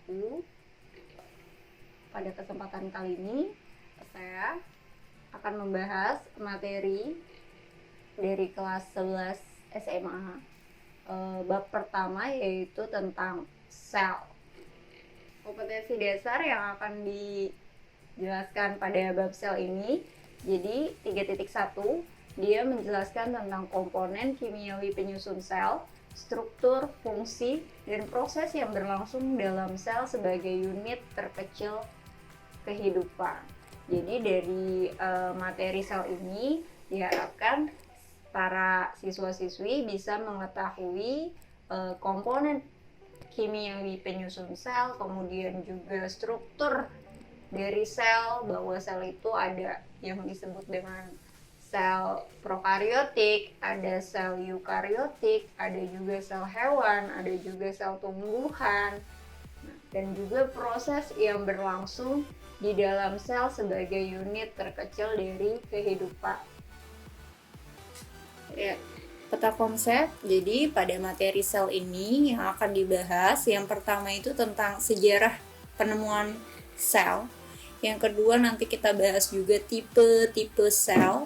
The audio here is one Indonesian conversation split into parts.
1. Pada kesempatan kali ini saya akan membahas materi dari kelas 11 SMA. Bab pertama yaitu tentang sel. Kompetensi dasar yang akan dijelaskan pada bab sel ini. Jadi 3.1 dia menjelaskan tentang komponen kimiawi penyusun sel, struktur, fungsi, dan proses yang berlangsung dalam sel sebagai unit terkecil kehidupan. Jadi dari materi sel ini diharapkan para siswa-siswi bisa mengetahui komponen kimiawi penyusun sel, kemudian juga struktur dari sel, bahwa sel itu ada yang disebut dengan sel prokariotik, ada sel eukariotik, ada juga sel hewan, ada juga sel tumbuhan, dan juga proses yang berlangsung di dalam sel sebagai unit terkecil dari kehidupan. Ya, peta konsep. Jadi pada materi sel ini yang akan dibahas, yang pertama itu tentang sejarah penemuan sel. Yang kedua nanti kita bahas juga tipe-tipe sel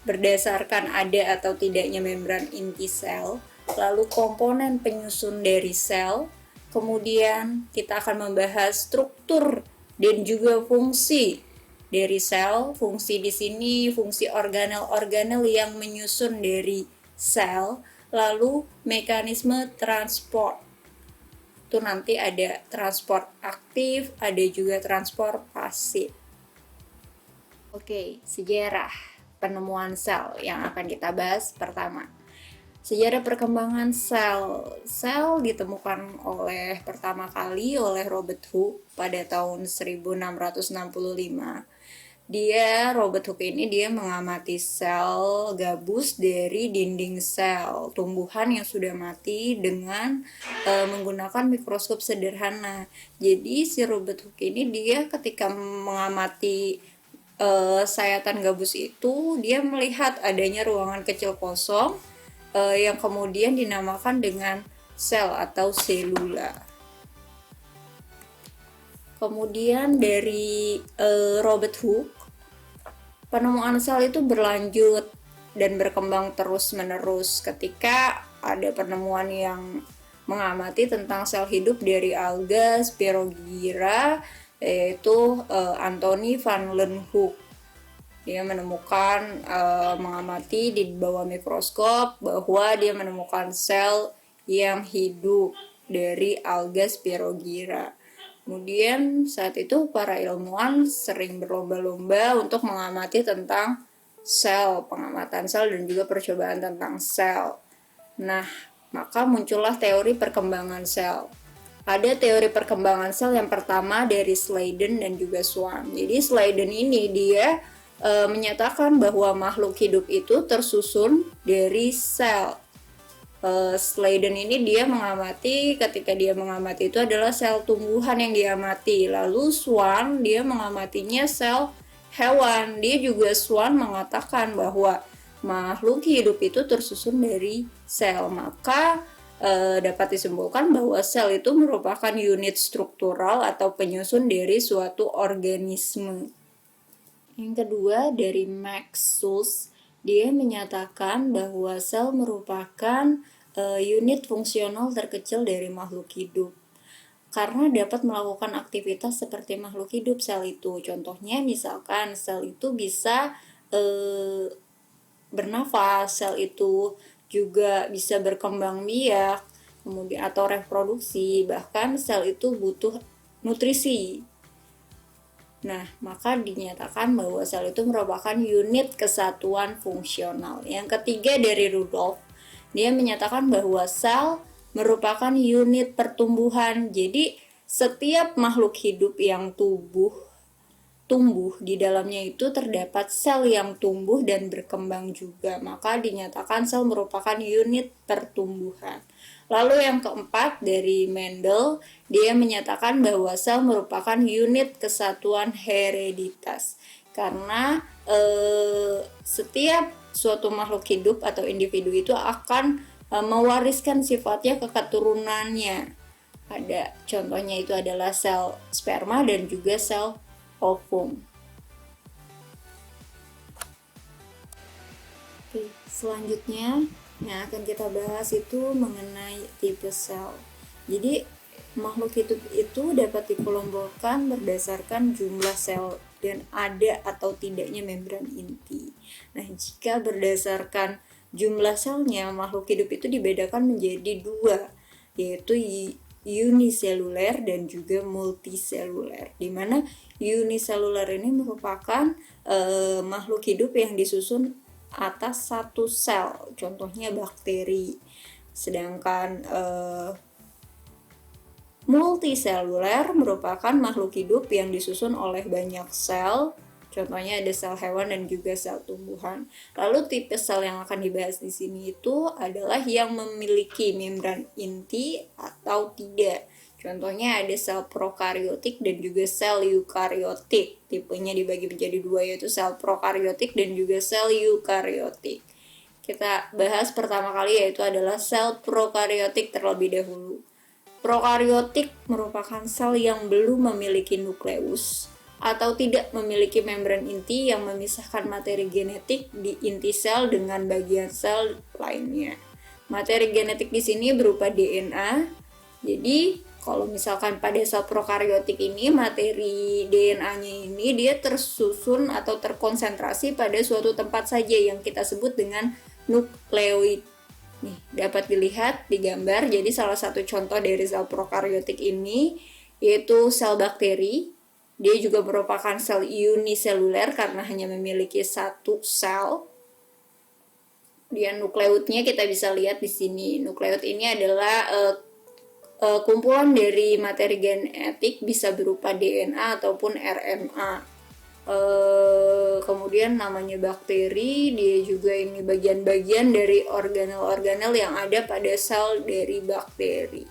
berdasarkan ada atau tidaknya membran inti sel, lalu komponen penyusun dari sel, kemudian kita akan membahas struktur dan juga fungsi dari sel. Fungsi di sini fungsi organel-organel yang menyusun dari sel, lalu mekanisme transport. Itu nanti ada transport aktif, ada juga transport pasif. Oke, sejarah penemuan sel yang akan kita bahas pertama. Sejarah perkembangan sel. Sel ditemukan pertama kali oleh Robert Hooke pada tahun 1665. Robert Hooke ini mengamati sel gabus dari dinding sel tumbuhan yang sudah mati dengan menggunakan mikroskop sederhana. Jadi si Robert Hooke ini ketika mengamati sayatan gabus itu, dia melihat adanya ruangan kecil kosong yang kemudian dinamakan dengan sel atau selula. Kemudian dari Robert Hooke, penemuan sel itu berlanjut dan berkembang terus-menerus ketika ada penemuan yang mengamati tentang sel hidup dari alga Spirogyra, yaitu Anthony van Leeuwenhoek. Dia menemukan mengamati di bawah mikroskop bahwa dia menemukan sel yang hidup dari alga Spirogyra. Kemudian saat itu para ilmuwan sering berlomba-lomba untuk mengamati tentang sel, pengamatan sel dan juga percobaan tentang sel. Nah, maka muncullah teori perkembangan sel. Ada teori perkembangan sel yang pertama dari Sladen dan juga Swan. Jadi Sladen ini menyatakan bahwa makhluk hidup itu tersusun dari sel. Sladen ini ketika dia mengamati itu adalah sel tumbuhan yang diamati. Lalu Swan mengamatinya sel hewan. Swan mengatakan bahwa makhluk hidup itu tersusun dari sel. Maka dapat disimpulkan bahwa sel itu merupakan unit struktural atau penyusun dari suatu organisme. Yang kedua dari Max Schultz, dia menyatakan bahwa sel merupakan unit fungsional terkecil dari makhluk hidup karena dapat melakukan aktivitas seperti makhluk hidup sel itu. Contohnya misalkan sel itu bisa bernafas, sel itu juga bisa berkembang biak, kemudian atau reproduksi, bahkan sel itu butuh nutrisi. Nah, maka dinyatakan bahwa sel itu merupakan unit kesatuan fungsional. Yang ketiga dari Rudolf, dia menyatakan bahwa sel merupakan unit pertumbuhan. Jadi, setiap makhluk hidup yang tumbuh di dalamnya itu terdapat sel yang tumbuh dan berkembang juga. Maka dinyatakan sel merupakan unit pertumbuhan. Lalu yang keempat dari Mendel, dia menyatakan bahwa sel merupakan unit kesatuan hereditas. Karena setiap suatu makhluk hidup atau individu itu akan mewariskan sifatnya ke keturunannya. Ada contohnya itu adalah sel sperma dan juga sel ovum. Oke, selanjutnya yang akan kita bahas itu mengenai tipe sel. Jadi makhluk hidup itu dapat dikelompokkan berdasarkan jumlah sel dan ada atau tidaknya membran inti. Nah, jika berdasarkan jumlah selnya, makhluk hidup itu dibedakan menjadi dua, yaitu uniseluler dan juga multiseluler. Di mana uniseluler ini merupakan makhluk hidup yang disusun atas satu sel, contohnya bakteri. Sedangkan multiseluler merupakan makhluk hidup yang disusun oleh banyak sel, contohnya ada sel hewan dan juga sel tumbuhan. Lalu tipe sel yang akan dibahas di sini itu adalah yang memiliki membran inti atau tidak. Contohnya ada sel prokariotik dan juga sel eukariotik. Tipenya dibagi menjadi dua, yaitu sel prokariotik dan juga sel eukariotik. Kita bahas pertama kali yaitu adalah sel prokariotik terlebih dahulu. Prokariotik merupakan sel yang belum memiliki nukleus atau tidak memiliki membran inti yang memisahkan materi genetik di inti sel dengan bagian sel lainnya. Materi genetik di sini berupa DNA. Jadi kalau misalkan pada sel prokariotik ini, materi DNA-nya ini dia tersusun atau terkonsentrasi pada suatu tempat saja yang kita sebut dengan nukleoid. Nih, dapat dilihat di gambar. Jadi salah satu contoh dari sel prokariotik ini yaitu sel bakteri. Dia juga merupakan sel uniseluler karena hanya memiliki satu sel. Dan nukleotnya kita bisa lihat di sini. Nukleot ini adalah kumpulan dari materi genetik, bisa berupa DNA ataupun RNA. Kemudian namanya bakteri, dia juga ini bagian-bagian dari organel-organel yang ada pada sel dari bakteri.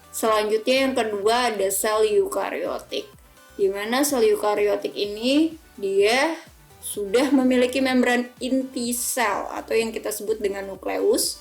Selanjutnya yang kedua ada sel eukariotik, di mana sel eukariotik ini dia sudah memiliki membran inti sel atau yang kita sebut dengan nukleus.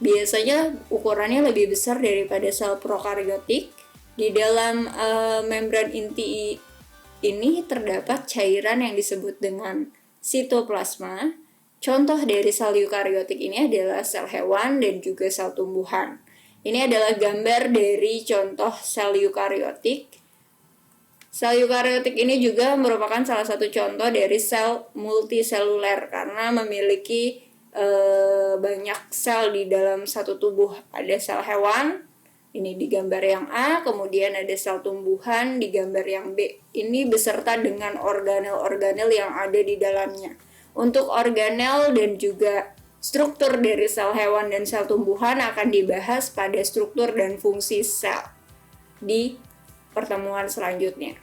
Biasanya ukurannya lebih besar daripada sel prokariotik. Di dalam membran inti ini terdapat cairan yang disebut dengan sitoplasma. Contoh dari sel eukariotik ini adalah sel hewan dan juga sel tumbuhan. Ini adalah gambar dari contoh sel eukariotik. Sel eukariotik ini juga merupakan salah satu contoh dari sel multiseluler karena memiliki banyak sel di dalam satu tubuh. Ada sel hewan, ini di gambar yang A, kemudian ada sel tumbuhan di gambar yang B. Ini beserta dengan organel-organel yang ada di dalamnya. Untuk organel dan juga struktur dari sel hewan dan sel tumbuhan akan dibahas pada struktur dan fungsi sel di pertemuan selanjutnya.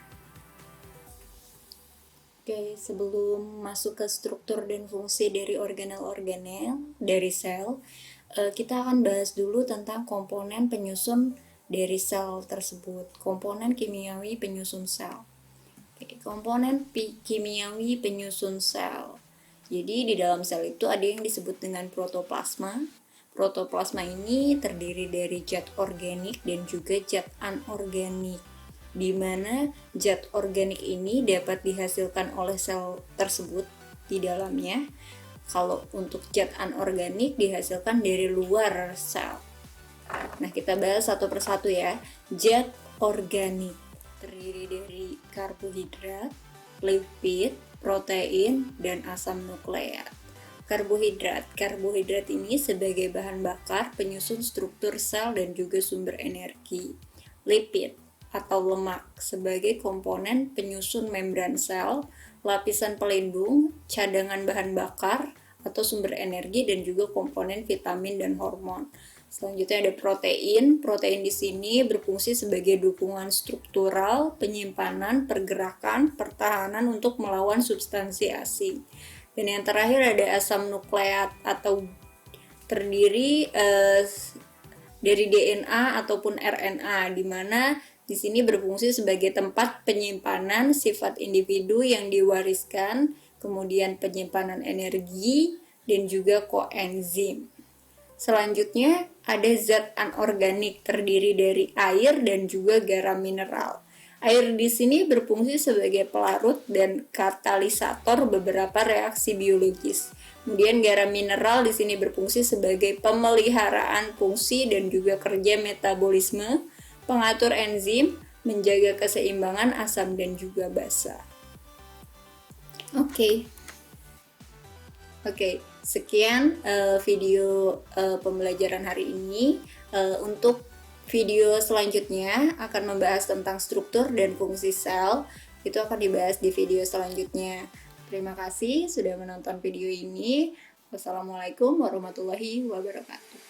Oke, sebelum masuk ke struktur dan fungsi dari organel-organel dari sel, kita akan bahas dulu tentang komponen penyusun dari sel tersebut, komponen kimiawi penyusun sel. Oke, komponen kimiawi penyusun sel. Jadi di dalam sel itu ada yang disebut dengan protoplasma. Protoplasma ini terdiri dari zat organik dan juga zat anorganik, di mana zat organik ini dapat dihasilkan oleh sel tersebut di dalamnya. Kalau untuk zat anorganik dihasilkan dari luar sel. Nah, kita bahas satu persatu ya. Zat organik terdiri dari karbohidrat, lipid, protein, dan asam nukleat. Karbohidrat ini sebagai bahan bakar penyusun struktur sel dan juga sumber energi. Lipid atau lemak sebagai komponen penyusun membran sel, lapisan pelindung, cadangan bahan bakar atau sumber energi, dan juga komponen vitamin dan hormon. Selanjutnya ada protein. Protein di sini berfungsi sebagai dukungan struktural, penyimpanan, pergerakan, pertahanan untuk melawan substansi asing. Dan yang terakhir ada asam nukleat atau terdiri dari DNA ataupun RNA, di mana di sini berfungsi sebagai tempat penyimpanan sifat individu yang diwariskan, kemudian penyimpanan energi, dan juga koenzim. Selanjutnya ada zat anorganik terdiri dari air dan juga garam mineral. Air di sini berfungsi sebagai pelarut dan katalisator beberapa reaksi biologis. Kemudian garam mineral di sini berfungsi sebagai pemeliharaan fungsi dan juga kerja metabolisme, pengatur enzim, menjaga keseimbangan asam dan juga basa. Oke, sekian video pembelajaran hari ini. Untuk video selanjutnya akan membahas tentang struktur dan fungsi sel. Itu akan dibahas di video selanjutnya. Terima kasih sudah menonton video ini. Wassalamualaikum warahmatullahi wabarakatuh.